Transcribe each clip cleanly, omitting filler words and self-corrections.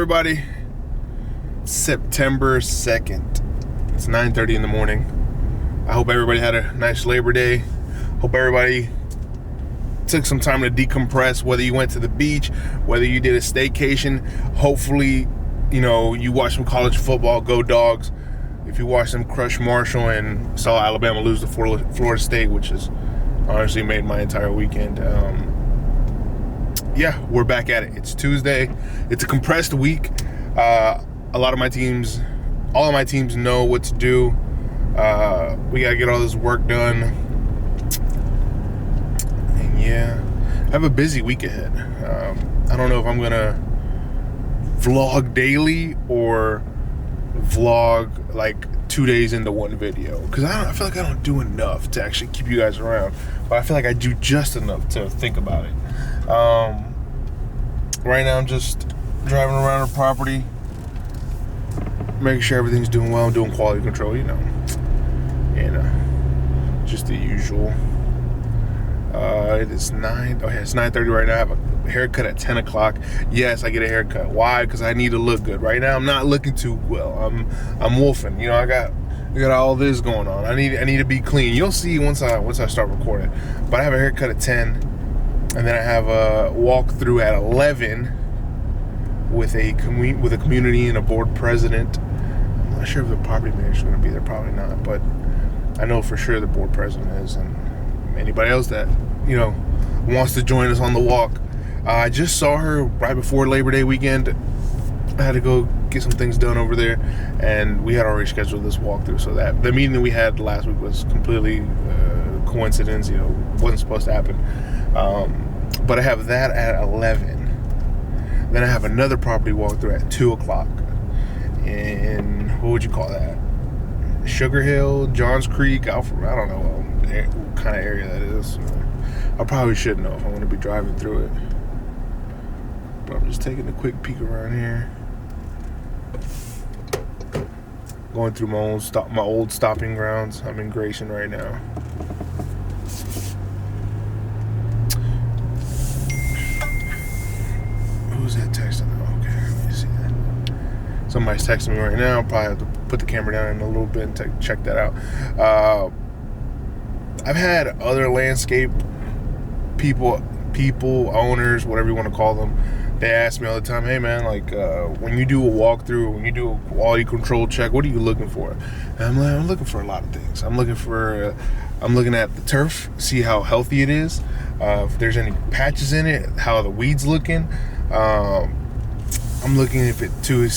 everybody? September 2nd. It's 9:30 in the morning. I hope everybody had a nice Labor Day. Hope everybody took some time to decompress, whether you went to the beach, whether you did a staycation. Hopefully, you watched some college football, go Dogs. If you watched them crush Marshall and saw Alabama lose to Florida State, which has honestly made my entire weekend. Yeah, we're back at it. It's Tuesday. It's a compressed week. All of my teams know what to do. We got to get all this work done. And yeah, I have a busy week ahead. I don't know if I'm going to vlog daily or vlog like 2 days into one video. Because I feel like I don't do enough to actually keep you guys around. But I feel like I do just enough to think about it. Right now I'm just driving around the property, making sure everything's doing well, doing quality control, just the usual. It's 9:30 right now. I have a haircut at 10 o'clock. Yes, I get a haircut. Why? Because I need to look good. Right now I'm not looking too well. I'm wolfing. I got all this going on. I need to be clean. You'll see once I start recording. But I have a haircut at 10. And then I have a walkthrough at 11 with a community and a board president. I'm not sure if the property manager is going to be there. Probably not. But I know for sure the board president is. And anybody else that, wants to join us on the walk. I just saw her right before Labor Day weekend. I had to go get some things done over there. And we had already scheduled this walkthrough. So that the meeting that we had last week was completely coincidence. Wasn't supposed to happen. But I have that at 11. Then I have another property walkthrough at 2 o'clock. In, what would you call that? Sugar Hill, Johns Creek, Alfred, I don't know what kind of area that is. I probably should know if I'm going to be driving through it. But I'm just taking a quick peek around here. Going through my old stopping grounds. I'm in Grayson right now. Who's that texting? Okay, let me see that. Somebody's texting me right now. I'll probably have to put the camera down in a little bit and check that out. I've had other landscape people, owners, whatever you want to call them. They ask me all the time, hey man, like when you do a walkthrough, when you do a quality control check, what are you looking for? And I'm like, I'm looking for a lot of things. I'm looking at the turf, see how healthy it is. If there's any patches in it, how the weeds looking. I'm looking to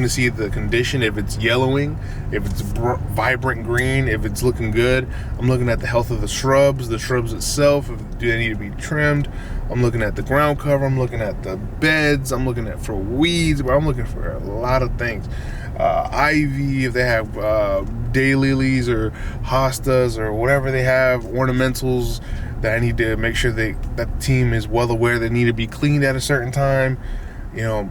see the condition, if it's yellowing, if it's vibrant green, if it's looking good. I'm looking at the health of the shrubs itself. Do they need to be trimmed? I'm looking at the ground cover. I'm looking at the beds. I'm looking at for weeds. I'm looking for a lot of things. Ivy, if they have daylilies or hostas or whatever they have, ornamentals that I need to make sure that the team is well aware they need to be cleaned at a certain time.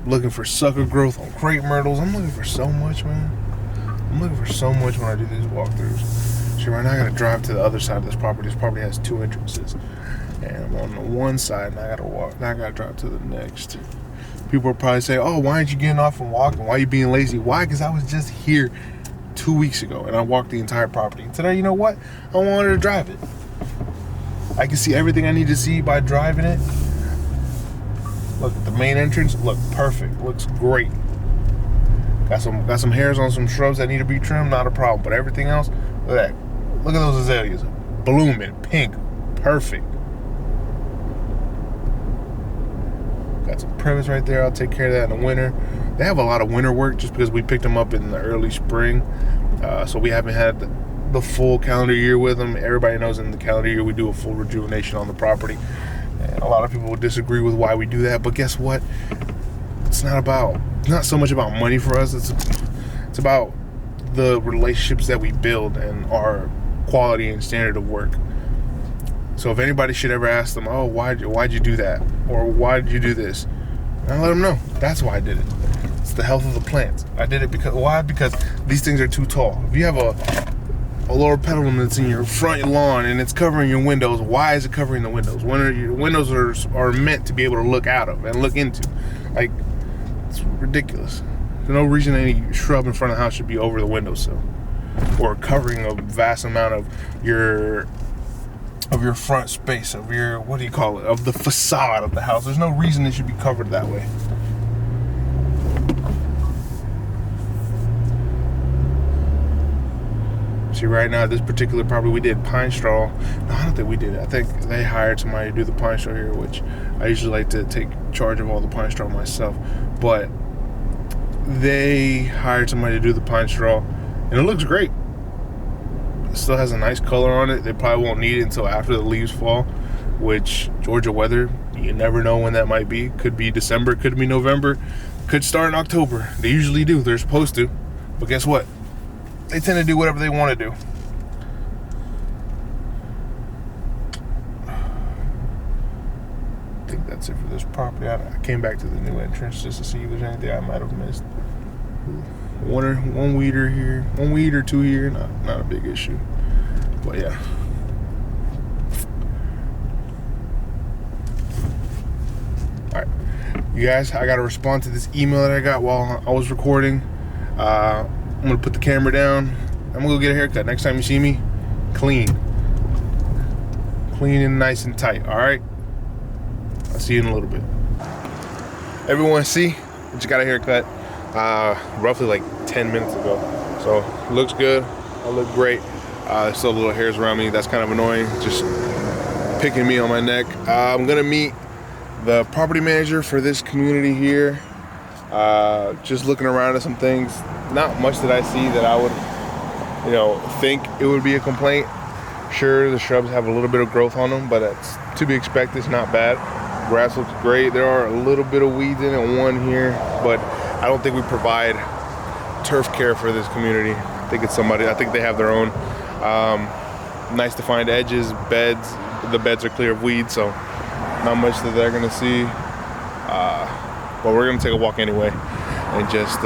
Looking for sucker growth on crepe myrtles. I'm looking for so much, man. I'm looking for so much when I do these walkthroughs. So right now I gotta drive to the other side of this property. This property has 2 entrances. And I'm on the one side and I gotta walk. Now I gotta drive to the next. People will probably say, oh, why aren't you getting off and walking? Why are you being lazy? Why? Because I was just here 2 weeks ago and I walked the entire property. And today, you know what? I wanted to drive it. I can see everything I need to see by driving it. Look at the main entrance. Look perfect. Looks great. Got some hairs on some shrubs that need to be trimmed. Not a problem. But everything else, look at that. Look at those azaleas. Blooming. Pink. Perfect. Got some privates right there. I'll take care of that in the winter. They have a lot of winter work just because we picked them up in the early spring. So we haven't had the full calendar year with them. Everybody knows in the calendar year we do a full rejuvenation on the property. And a lot of people will disagree with why we do that, but guess what? It's not so much about money for us. It's about the relationships that we build and our quality and standard of work. So if anybody should ever ask them, oh, why'd you do that? Or why did you do this? I let them know. That's why I did it. It's the health of the plants. I did it because these things are too tall. If you have a lower pedal that's in your front lawn and it's covering your windows, why is it covering the windows? When your windows are meant to be able to look out of and look into. Like, It's ridiculous. There's no reason any shrub in front of the house should be over the windowsill or covering a vast amount of your front space, of your, what do you call it, of the facade of the house. There's no reason it should be covered that way. See, right now, this particular property, we did pine straw. No, I don't think we did it. I think they hired somebody to do the pine straw here, which I usually like to take charge of all the pine straw myself. But they hired somebody to do the pine straw, and it looks great. It still has a nice color on it. They probably won't need it until after the leaves fall, which Georgia weather, you never know when that might be. Could be December, could be November, could start in October. They usually do. They're supposed to. But guess what? They tend to do whatever they want to do. I think that's it for this property. I came back to the new entrance just to see if there's anything I might have missed. One weeder here, 1 weed or 2 here, not a big issue. But yeah. Alright. You guys, I gotta respond to this email that I got while I was recording. I'm gonna put the camera down. I'm gonna go get a haircut. Next time you see me, clean and nice and tight. All right, I'll see you in a little bit. Everyone, see, I just got a haircut roughly like 10 minutes ago, so looks good. I look great. Still little hairs around me. That's kind of annoying, just picking me on my neck. I'm gonna meet the property manager for this community here. Just looking around at some things, not much that I see that I would, think it would be a complaint. Sure, the shrubs have a little bit of growth on them, but it's to be expected. It's not bad. Grass looks great. There are a little bit of weeds in it, one here, but I don't think we provide turf care for this community. I think it's somebody, I think they have their own. Nice to find edges, beds. The beds are clear of weeds, so not much that they're gonna see. But we're gonna take a walk anyway and just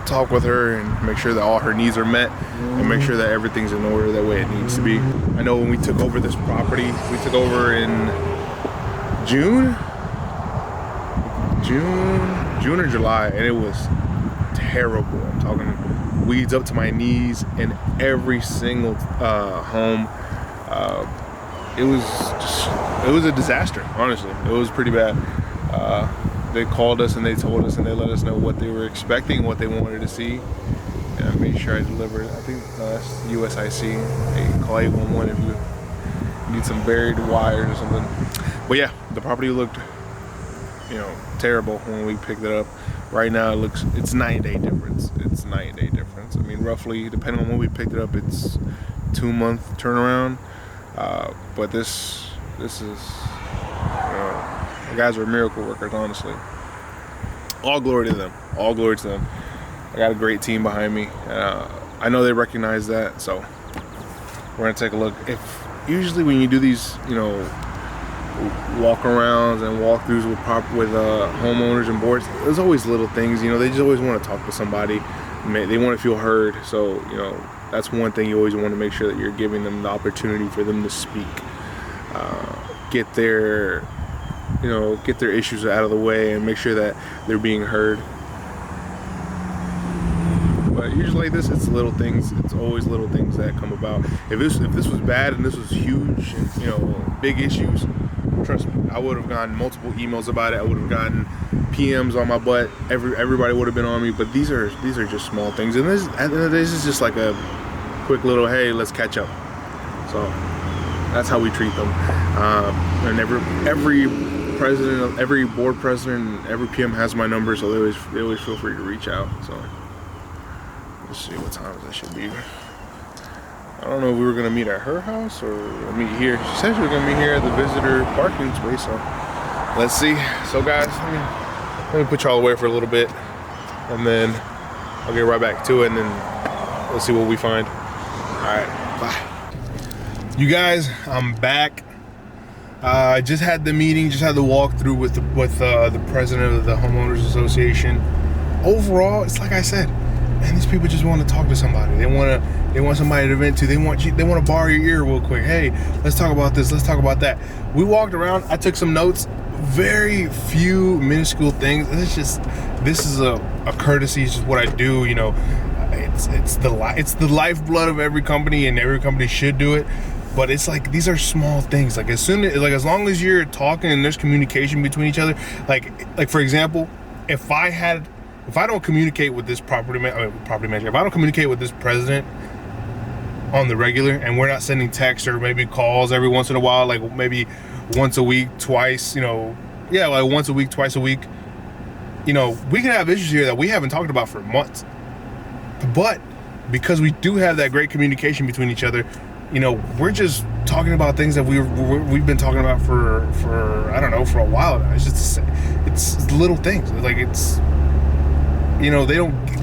talk with her and make sure that all her needs are met and make sure that everything's in order that way it needs to be. I know when we took over this property, we took over in June or July, and it was terrible. I'm talking weeds up to my knees in every single home. It was a disaster, honestly. It was pretty bad. They called us and they told us and they let us know what they were expecting, what they wanted to see, and I made sure I delivered. I think that's USIC. They call 811 if you need some buried wires or something. But yeah, the property looked, terrible when we picked it up. Right now it's night and day difference. It's night and day difference. I mean, roughly, depending on when we picked it up, it's 2-month turnaround. But this is, the guys are miracle workers, honestly. All glory to them. All glory to them. I got a great team behind me. I know they recognize that, so we're gonna take a look. Usually when you do these, walk arounds and walkthroughs with homeowners and boards, there's always little things. They just always want to talk to somebody. They want to feel heard. So that's one thing you always want to make sure that you're giving them the opportunity for them to speak, get their issues out of the way and make sure that they're being heard. But usually like this, it's little things. It's always little things that come about. If this was bad and this was huge and big issues, trust me, I would have gotten multiple emails about it. I would have gotten PMs on my butt. Everybody would have been on me. But these are just small things, and this is just like a quick little, hey, let's catch up. So that's how we treat them. And every president, every board president, every PM has my number, so they always feel free to reach out. So let's see what time that should be. I don't know if we were gonna meet at her house or meet here. She said she was gonna meet here at the visitor parking space, so let's see. So guys, let me put y'all away for a little bit, and then I'll get right back to it, and then let's see what we find. All right, bye. You guys, I'm back. I just had the meeting, just had the walkthrough with the president of the homeowners association. Overall, it's like I said, man, these people just want to talk to somebody. They want somebody to vent to. They want to borrow your ear real quick. Hey, let's talk about this. Let's talk about that. We walked around. I took some notes. very few minuscule things. It's just, this is a courtesy. It's just what I do. You know, it's the lifeblood of every company, and every company should do it. But it's like, these are small things. Like as long as you're talking and there's communication between each other. Like for example, if I don't communicate with this property manager, if I don't communicate with this president on the regular, and we're not sending texts or maybe calls every once in a while, like maybe once a week, twice, you know, yeah, like once a week, twice a week, you know, we can have issues here that we haven't talked about for months. But because we do have that great communication between each other, you know, we're just talking about things that we've been talking about for I don't know, for a while now. It's little things. Like it's, you know,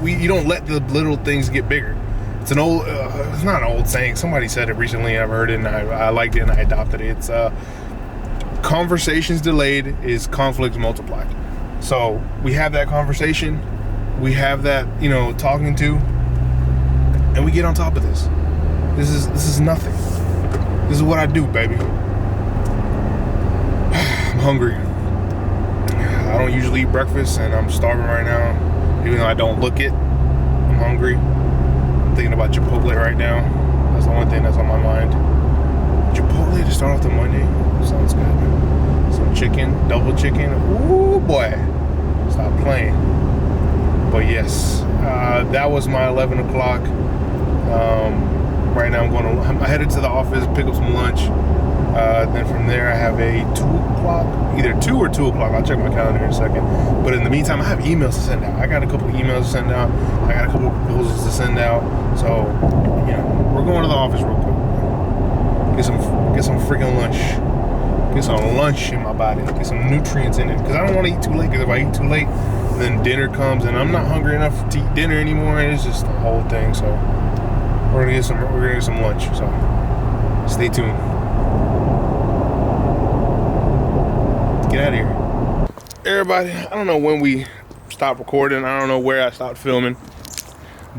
you don't let the little things get bigger. It's an old, it's not an old saying. Somebody said it recently. I've heard it and I liked it and I adopted it. It's conversations delayed is conflicts multiplied. So we have that conversation, we have that, you know, talking to, and we get on top of this. This is nothing. This is what I do, baby. I'm hungry. I don't usually eat breakfast, and I'm starving right now. Even though I don't look it, I'm hungry. I'm thinking about Chipotle right now. That's the only thing that's on my mind. Chipotle to start off the Monday. Sounds good. Some chicken, double chicken. Ooh, boy. Stop playing. But yes, that was my 11 o'clock. Right now I'm headed to the office, pick up some lunch. Then from there I have a 2 o'clock, either 2 or 2 o'clock. I'll check my calendar in a second. But in the meantime, I have emails to send out. I got a couple emails to send out. I got a couple proposals to send out. So, you know, we're going to the office real quick. Get some freaking lunch. Get some lunch in my body. Get some nutrients in it. Because I don't want to eat too late. Because if I eat too late, then dinner comes and I'm not hungry enough to eat dinner anymore. It's just the whole thing. So we're gonna get some lunch. So stay tuned. Get out of here. Everybody, I don't know when we stopped recording. I don't know where I stopped filming.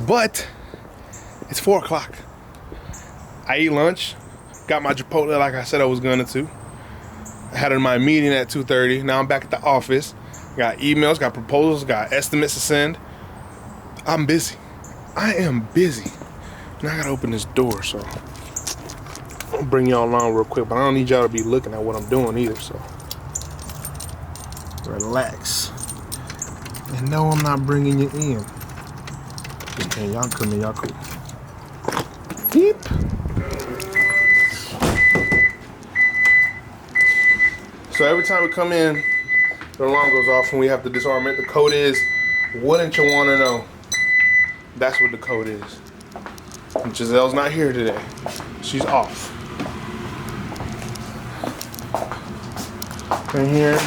But it's 4 o'clock. I ate lunch. Got my Chipotle like I said I was gonna to. I had my meeting at 2:30. Now I'm back at the office. Got emails, got proposals, got estimates to send. I'm busy. I am busy. Now I gotta open this door, so I'll bring y'all along real quick, but I don't need y'all to be looking at what I'm doing either, so relax. And no, I'm not bringing you in. Okay, y'all come in, y'all cool. Beep. So every time we come in, the alarm goes off and we have to disarm it. The code is, wouldn't you want to know? That's what the code is. And Giselle's not here today. She's off. In here,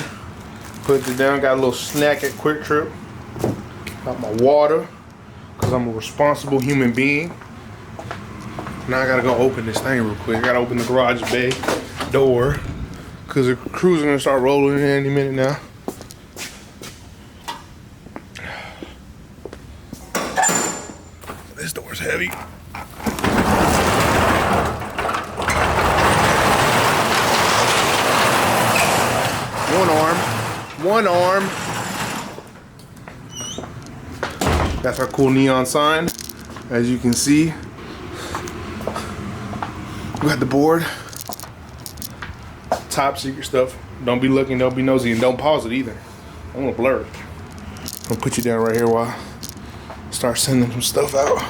put it down. Got a little snack at Quick Trip. Got my water, because I'm a responsible human being. Now I gotta go open this thing real quick. I gotta open the garage bay door, because the crew's gonna start rolling in any minute now. This door's heavy. One arm. That's our cool neon sign. As you can see, we got the board. Top secret stuff. Don't be looking, don't be nosy, and don't pause it either. I'm gonna blur it. I'm gonna put you down right here while I start sending some stuff out.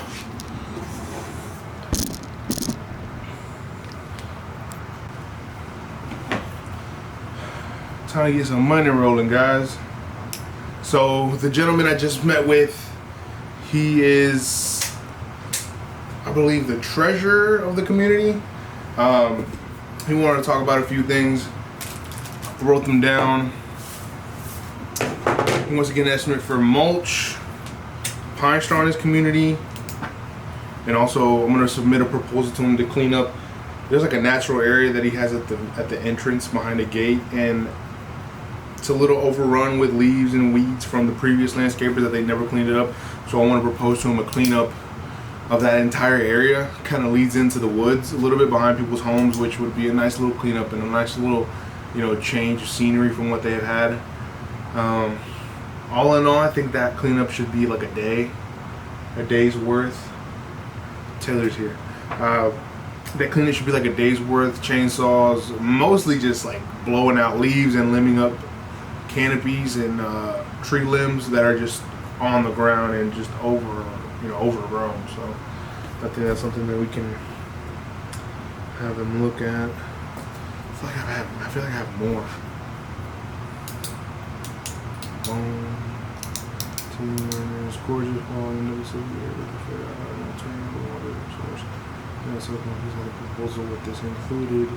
Time to get some money rolling, guys. So the gentleman I just met with, he is, I believe, the treasurer of the community. He wanted to talk about a few things. I wrote them down. He wants to get an estimate for mulch, pine straw in his community, and also I'm going to submit a proposal to him to clean up. There's like a natural area that he has at the entrance behind the gate, and it's a little overrun with leaves and weeds from the previous landscapers that they never cleaned it up. So I want to propose to him a cleanup of that entire area. Kind of leads into the woods a little bit behind people's homes, which would be a nice little cleanup and a nice little you know, change of scenery from what they've had. All in all, I think that cleanup should be like a day's worth. Taylor's here. That cleanup should be like a day's worth. Chainsaws, mostly just like blowing out leaves and limbing up canopies and tree limbs that are just on the ground and just overgrown. So I think that's something that we can have them look at. I feel like I have more. It's gorgeous all in the city for an alternative water source. Yeah, so he's had a proposal with this included.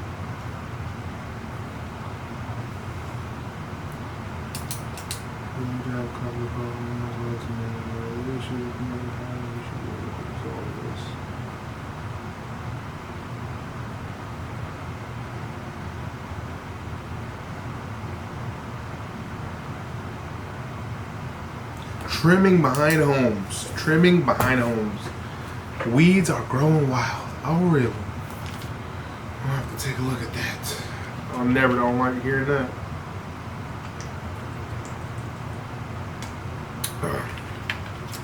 We need to have cover problem as well as another issue. We should be able to resolve this. Trimming behind homes. Trimming behind homes. Weeds are growing wild. Oh, really? I'll have to take a look at that. I never don't like hearing that.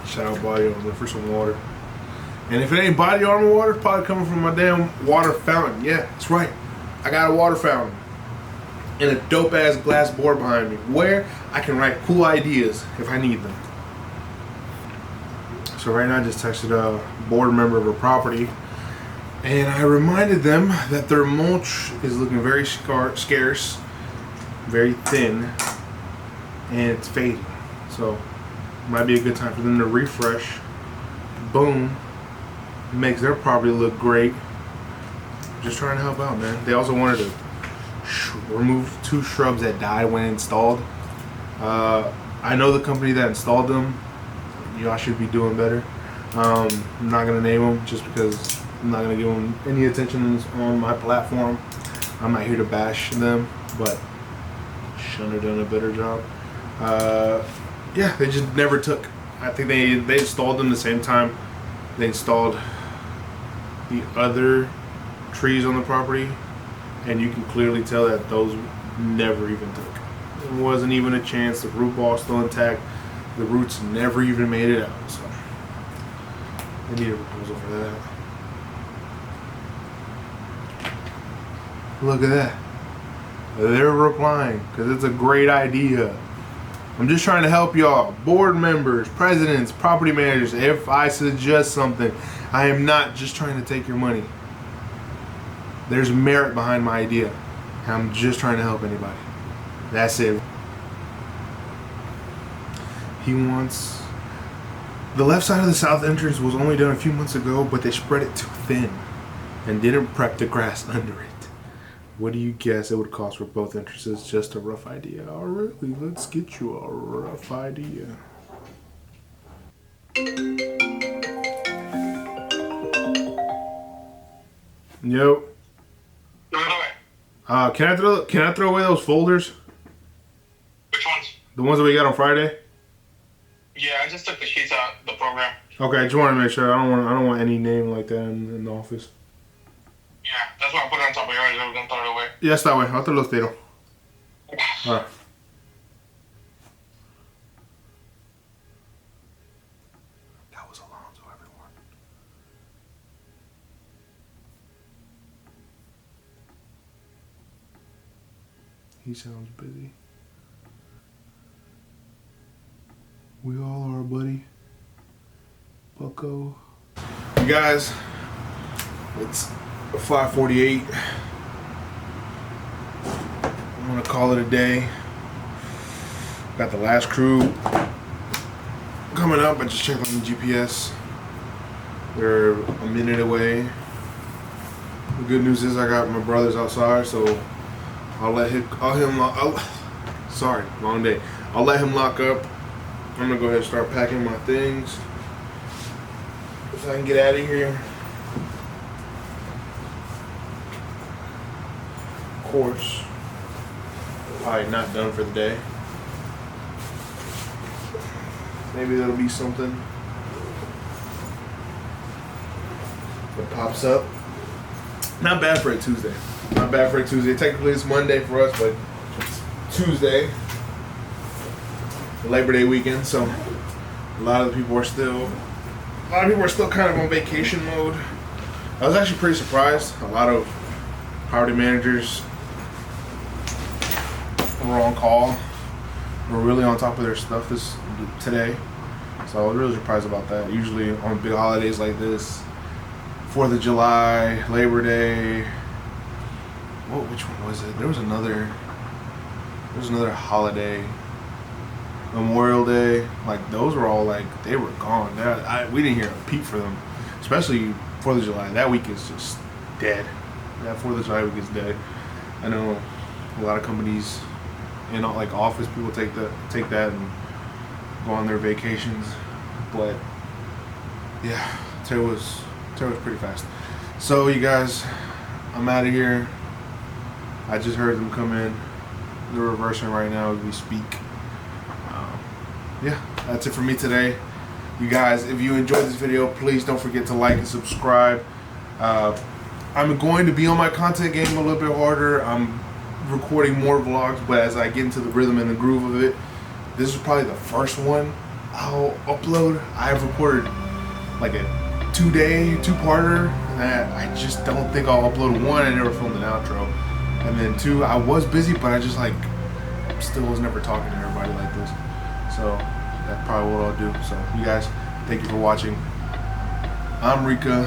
Shout out Body Armor for some water. And if it ain't Body Armor water, it's probably coming from my damn water fountain. Yeah, that's right. I got a water fountain. And a dope ass glass board behind me where I can write cool ideas if I need them. So right now I just texted a board member of a property and I reminded them that their mulch is looking very scarce, very thin, and it's fading. So it might be a good time for them to refresh. Boom. Makes their property look great. Just trying to help out, man. They also wanted to remove 2 shrubs that died when installed. I know the company that installed them. Y'all should be doing better. I'm not gonna name them just because I'm not gonna give them any attention on my platform. I'm not here to bash them, but shouldn't have done a better job. Yeah, they just never took. I think they installed them the same time they installed the other trees on the property, and you can clearly tell that those never even took. There wasn't even a chance. The root ball still intact. The roots never even made it out, so they need a proposal for that. Look at that. They're replying because it's a great idea. I'm just trying to help y'all, board members, presidents, property managers. If I suggest something, I am not just trying to take your money. There's merit behind my idea. I'm just trying to help anybody. That's it. He wants... The left side of the south entrance was only done a few months ago, but they spread it too thin and didn't prep the grass under it. What do you guess it would cost for both entrances? Just a rough idea. Oh, really? Let's get you a rough idea. Yo. Can I throw away those folders? Which ones? The ones that we got on Friday? Yeah, I just took the sheets out the program. Okay, I just want to make sure. I don't want any name like that in the office. Yeah, that's why I put it on top of yours. I was gonna throw it away. Ya está, güey. Otro los tiro. Alright. That was Alonzo, everyone. He sounds busy. We all are, buddy. Bucko. You guys, it's 5:48. I'm gonna call it a day. Got the last crew coming up. I just checked on the GPS. They're a minute away. The good news is I got my brothers outside, so I'll let him. Sorry, long day. I'll let him lock up. I'm gonna go ahead and start packing my things so I can get out of here. Of course, probably not done for the day. Maybe there'll be something that pops up. Not bad for a Tuesday. Not Not bad for a Tuesday. Technically it's Monday for us, but it's Tuesday. Labor Day weekend, so a lot of people are still kind of on vacation mode. I was actually pretty surprised. A lot of property managers were on call. Were really on top of their stuff today. So I was really surprised about that. Usually on big holidays like this, 4th of July, Labor Day. Which one was it? There was another holiday. Memorial Day, like those were all like they were gone. We didn't hear a peep for them, especially 4th of July. That week is just dead. That 4th of July week is dead. I know a lot of companies, like office people take that and go on their vacations, but yeah, today was pretty fast. So you guys, I'm out of here. I just heard them come in. They're reversing right now as we speak. Yeah, that's it for me today. You guys, if you enjoyed this video, please don't forget to like and subscribe. I'm going to be on my content game a little bit harder. I'm recording more vlogs, but as I get into the rhythm and the groove of it, this is probably the first one I'll upload. I've recorded like a two-parter that I just don't think I'll upload. One, I never filmed an outro, and then two, I was busy, but I just still was never talking to everybody like this. So that's probably what I'll do. So you guys, thank you for watching. I'm Rika.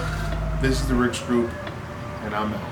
This is the Rick's Group, and I'm out.